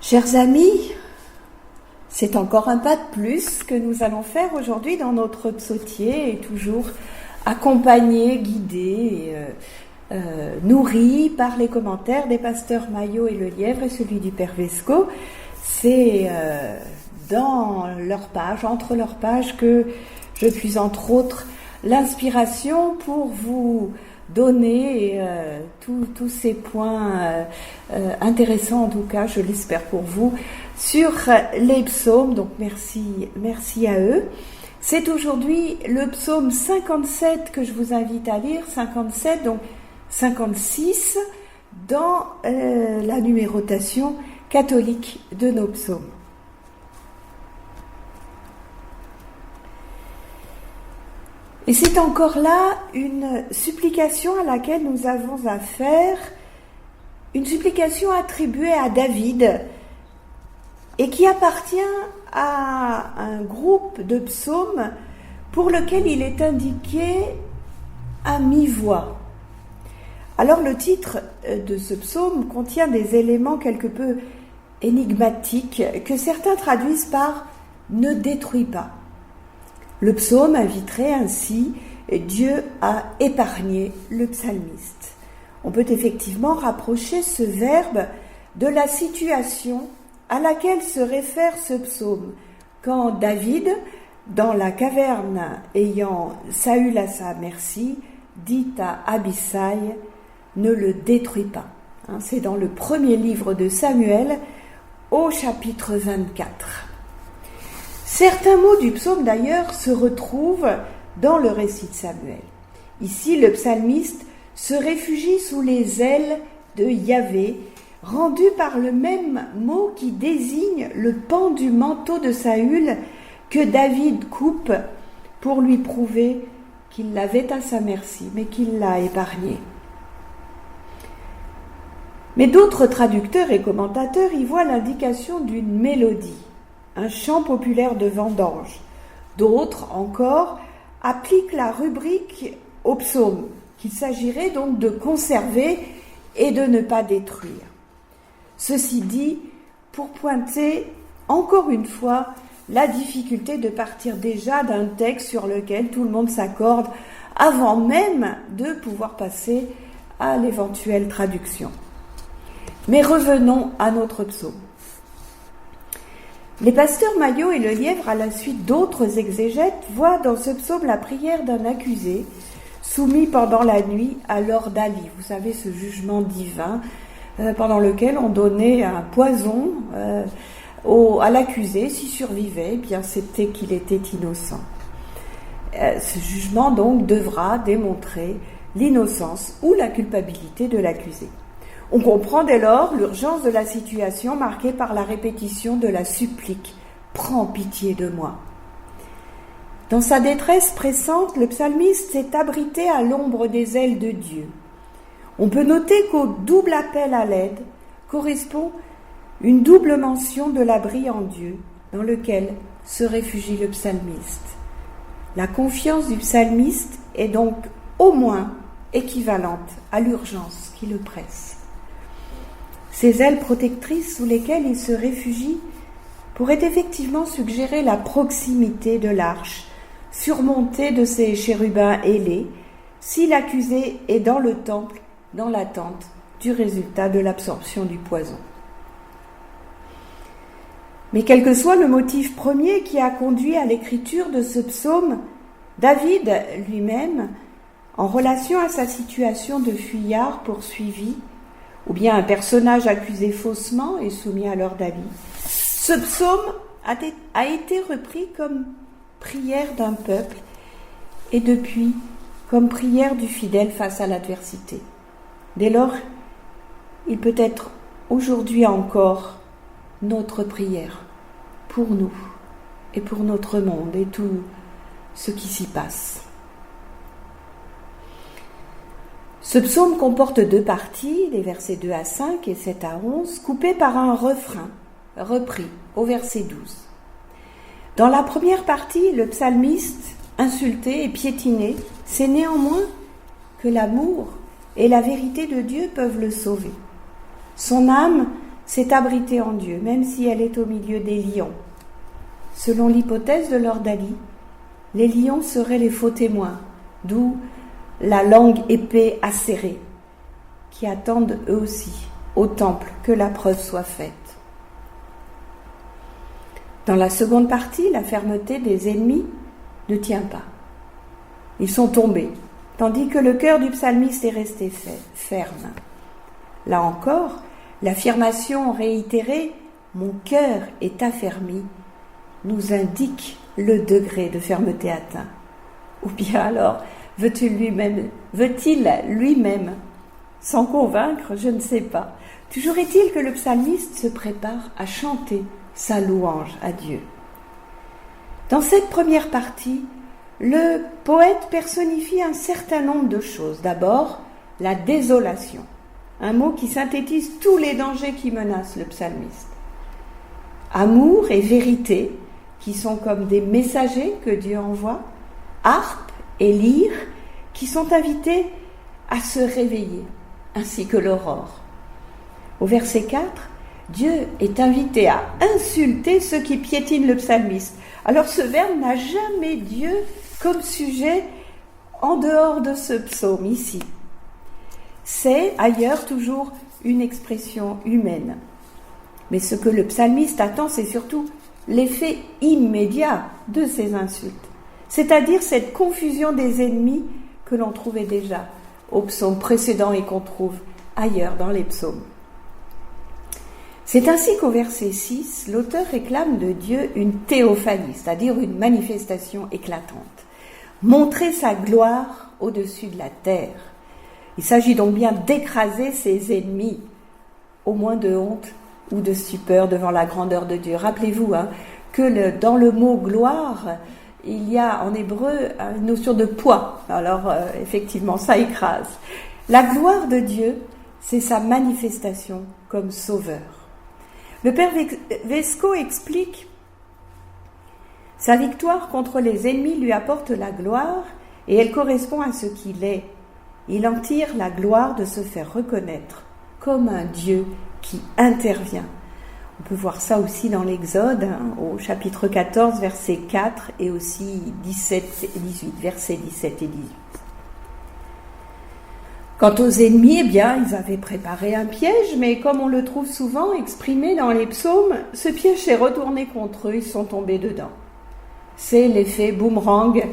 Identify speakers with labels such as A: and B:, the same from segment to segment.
A: Chers amis, c'est encore un pas de plus que nous allons faire aujourd'hui dans notre psautier, et toujours accompagné, guidé, nourri par les commentaires des pasteurs Maillot et Lelièvre et celui du Père Vesco. C'est dans leur page, entre leurs pages, que je puis entre autres l'inspiration pour vous donner tous ces points intéressants, en tout cas, je l'espère pour vous, sur les psaumes. Donc merci à eux. C'est aujourd'hui le psaume 57 que je vous invite à lire, 57, donc 56 dans la numérotation catholique de nos psaumes. Et c'est encore là une supplication à laquelle nous avons affaire, une supplication attribuée à David et qui appartient à un groupe de psaumes pour lequel il est indiqué à mi-voix. Alors le titre de ce psaume contient des éléments quelque peu énigmatiques que certains traduisent par « ne détruis pas ». Le psaume inviterait ainsi Dieu à épargner le psalmiste. On peut effectivement rapprocher ce verbe de la situation à laquelle se réfère ce psaume, quand David, dans la caverne ayant Saül à sa merci, dit à Abisai « ne le détruis pas ». C'est dans le premier livre de Samuel, au chapitre 24. Certains mots du psaume d'ailleurs se retrouvent dans le récit de Samuel. Ici, le psalmiste se réfugie sous les ailes de Yahvé, rendu par le même mot qui désigne le pan du manteau de Saül que David coupe pour lui prouver qu'il l'avait à sa merci, mais qu'il l'a épargné. Mais d'autres traducteurs et commentateurs y voient l'indication d'une mélodie, un chant populaire de vendange. D'autres encore appliquent la rubrique au psaume, qu'il s'agirait donc de conserver et de ne pas détruire. Ceci dit, pour pointer encore une fois la difficulté de partir déjà d'un texte sur lequel tout le monde s'accorde avant même de pouvoir passer à l'éventuelle traduction. Mais revenons à notre psaume. Les pasteurs Maillot et Lelièvre, à la suite d'autres exégètes, voient dans ce psaume la prière d'un accusé soumis pendant la nuit à l'ordalie. Vous savez, ce jugement divin pendant lequel on donnait un poison à l'accusé. S'il survivait, eh bien c'était qu'il était innocent. Ce jugement donc devra démontrer l'innocence ou la culpabilité de l'accusé. On comprend dès lors l'urgence de la situation marquée par la répétition de la supplique « Prends pitié de moi ». Dans sa détresse pressante, le psalmiste s'est abrité à l'ombre des ailes de Dieu. On peut noter qu'au double appel à l'aide correspond une double mention de l'abri en Dieu dans lequel se réfugie le psalmiste. La confiance du psalmiste est donc au moins équivalente à l'urgence qui le presse. Ces ailes protectrices sous lesquelles il se réfugie pourraient effectivement suggérer la proximité de l'arche, surmontée de ses chérubins ailés, si l'accusé est dans le temple, dans l'attente du résultat de l'absorption du poison. Mais quel que soit le motif premier qui a conduit à l'écriture de ce psaume, David lui-même, en relation à sa situation de fuyard poursuivi, ou bien un personnage accusé faussement et soumis à l'ordalie, ce psaume a été repris comme prière d'un peuple et depuis comme prière du fidèle face à l'adversité. Dès lors, il peut être aujourd'hui encore notre prière pour nous et pour notre monde et tout ce qui s'y passe. Ce psaume comporte deux parties, les versets 2 à 5 et 7 à 11, coupés par un refrain repris au verset 12. Dans la première partie, le psalmiste, insulté et piétiné, sait néanmoins que l'amour et la vérité de Dieu peuvent le sauver. Son âme s'est abritée en Dieu, même si elle est au milieu des lions. Selon l'hypothèse de Lord Dali, les lions seraient les faux témoins, d'où la langue épée acérée, qui attendent eux aussi au temple que la preuve soit faite. Dans la seconde partie, la fermeté des ennemis ne tient pas. Ils sont tombés, tandis que le cœur du psalmiste est resté ferme. Là encore, l'affirmation réitérée « mon cœur est affermi » nous indique le degré de fermeté atteint. Ou bien alors, veut-il lui-même s'en convaincre? Je ne sais pas. Toujours est-il que le psalmiste se prépare à chanter sa louange à Dieu. Dans cette première partie, le poète personnifie un certain nombre de choses. D'abord, la désolation, un mot qui synthétise tous les dangers qui menacent le psalmiste. Amour et vérité, qui sont comme des messagers que Dieu envoie. Harpe et lyre, qui sont invités à se réveiller, ainsi que l'aurore. Au verset 4, Dieu est invité à insulter ceux qui piétinent le psalmiste. Alors ce verbe n'a jamais Dieu comme sujet en dehors de ce psaume ici. C'est ailleurs toujours une expression humaine. Mais ce que le psalmiste attend, c'est surtout l'effet immédiat de ces insultes, c'est-à-dire cette confusion des ennemis que l'on trouvait déjà au psaume précédent et qu'on trouve ailleurs dans les psaumes. C'est ainsi qu'au verset 6, l'auteur réclame de Dieu une théophanie, c'est-à-dire une manifestation éclatante. Montrer sa gloire au-dessus de la terre. Il s'agit donc bien d'écraser ses ennemis, au moins de honte ou de stupeur devant la grandeur de Dieu. Rappelez-vous que dans le mot gloire, il y a en hébreu une notion de poids. Alors effectivement, ça écrase. La gloire de Dieu, c'est sa manifestation comme sauveur. Le père Vesco explique: sa victoire contre les ennemis lui apporte la gloire et elle correspond à ce qu'il est. Il en tire la gloire de se faire reconnaître comme un Dieu qui intervient. On peut voir ça aussi dans l'Exode, au chapitre 14, versets 4 et aussi 17 et 18, versets 17 et 18. Quant aux ennemis, ils avaient préparé un piège, mais comme on le trouve souvent exprimé dans les psaumes, ce piège s'est retourné contre eux, ils sont tombés dedans. C'est l'effet boomerang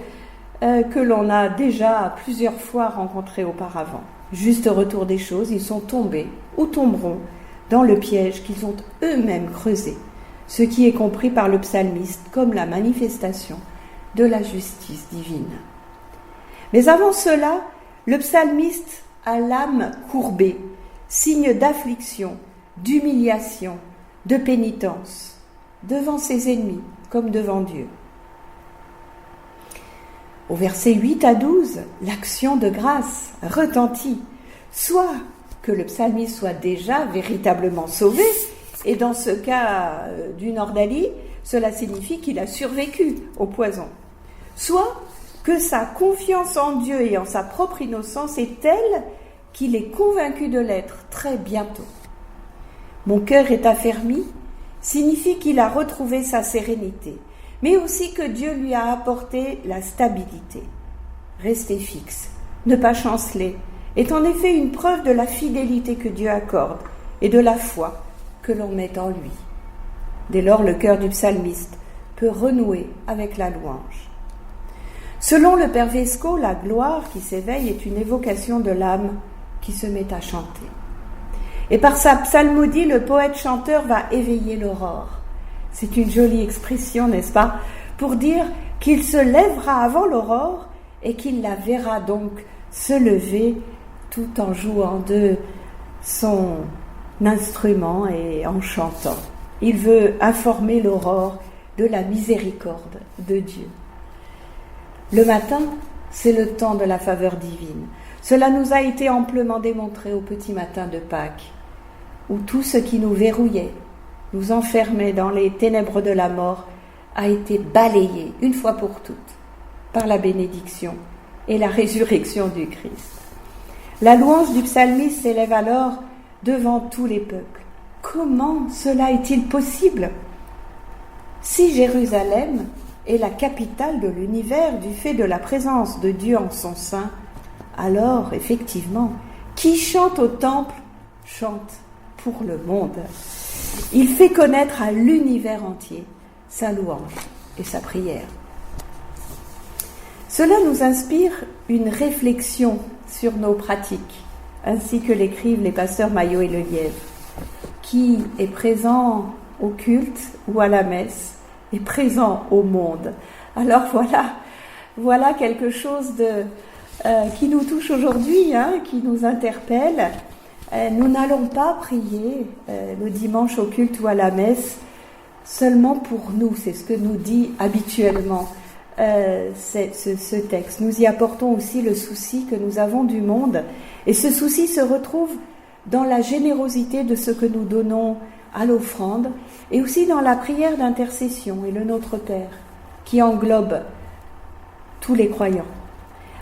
A: que l'on a déjà plusieurs fois rencontré auparavant. Juste retour des choses, ils sont tombés ou tomberont dans le piège qu'ils ont eux-mêmes creusé, ce qui est compris par le psalmiste comme la manifestation de la justice divine. Mais avant cela, le psalmiste a l'âme courbée, signe d'affliction, d'humiliation, de pénitence, devant ses ennemis comme devant Dieu. Au verset 8 à 12, l'action de grâce retentit, soit que le psalmiste soit déjà véritablement sauvé, et dans ce cas du Nordali, cela signifie qu'il a survécu au poison, soit que sa confiance en Dieu et en sa propre innocence est telle qu'il est convaincu de l'être très bientôt. Mon cœur est affermi signifie qu'il a retrouvé sa sérénité, mais aussi que Dieu lui a apporté la stabilité. Rester fixe, ne pas chanceler, est en effet une preuve de la fidélité que Dieu accorde et de la foi que l'on met en lui. Dès lors, le cœur du psalmiste peut renouer avec la louange. Selon le père Vesco, la gloire qui s'éveille est une évocation de l'âme qui se met à chanter. Et par sa psalmodie, le poète-chanteur va éveiller l'aurore. C'est une jolie expression, n'est-ce pas, pour dire qu'il se lèvera avant l'aurore et qu'il la verra donc se lever tout en jouant de son instrument et en chantant. Il veut informer l'aurore de la miséricorde de Dieu. Le matin, c'est le temps de la faveur divine. Cela nous a été amplement démontré au petit matin de Pâques, où tout ce qui nous verrouillait, nous enfermait dans les ténèbres de la mort, a été balayé une fois pour toutes par la bénédiction et la résurrection du Christ. La louange du psalmiste s'élève alors devant tous les peuples. comment cela est-il possible? Si Jérusalem est la capitale de l'univers du fait de la présence de Dieu en son sein, alors, effectivement, qui chante au temple chante pour le monde. Il fait connaître à l'univers entier sa louange et sa prière. Cela nous inspire une réflexion sur nos pratiques, ainsi que l'écrivent les pasteurs Maillot et Lelièvre. Qui est présent au culte ou à la messe est présent au monde. Alors voilà quelque chose qui nous touche aujourd'hui, qui nous interpelle. Nous n'allons pas prier le dimanche au culte ou à la messe seulement pour nous, c'est ce que nous dit habituellement ce texte. Nous y apportons aussi le souci que nous avons du monde, et ce souci se retrouve dans la générosité de ce que nous donnons à l'offrande, et aussi dans la prière d'intercession et le Notre Père, qui englobe tous les croyants.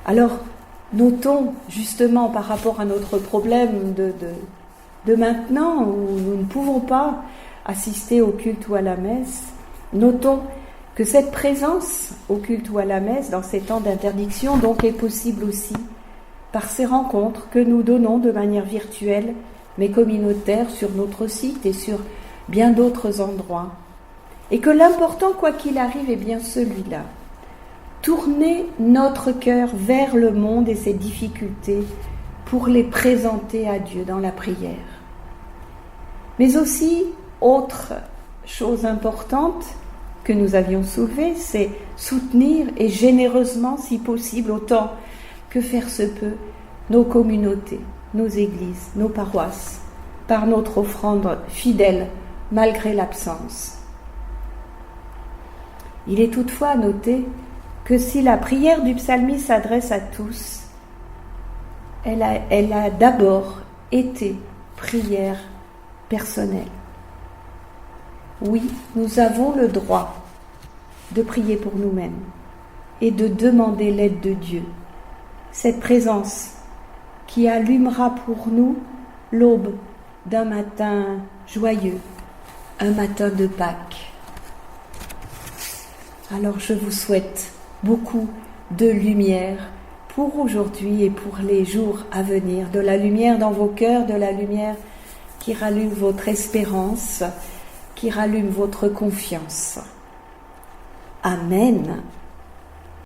A: Alors, notons justement par rapport à notre problème de maintenant, où nous ne pouvons pas assister au culte ou à la messe, notons que cette présence au culte ou à la messe, dans ces temps d'interdiction, donc est possible aussi par ces rencontres que nous donnons de manière virtuelle, mais communautaire, sur notre site et sur bien d'autres endroits. Et que l'important, quoi qu'il arrive, est bien celui-là. Tourner notre cœur vers le monde et ses difficultés pour les présenter à Dieu dans la prière. Mais aussi, autre chose importante que nous avions soulevée, c'est soutenir et généreusement, si possible, autant que faire se peut, nos communautés, nos églises, nos paroisses, par notre offrande fidèle, malgré l'absence. Il est toutefois à noter que si la prière du psalmiste s'adresse à tous, elle a d'abord été prière personnelle. Oui, nous avons le droit de prier pour nous-mêmes et de demander l'aide de Dieu, cette présence qui allumera pour nous l'aube d'un matin joyeux, un matin de Pâques. Alors je vous souhaite beaucoup de lumière pour aujourd'hui et pour les jours à venir, de la lumière dans vos cœurs, de la lumière qui rallume votre espérance, qui rallume votre confiance. Amen.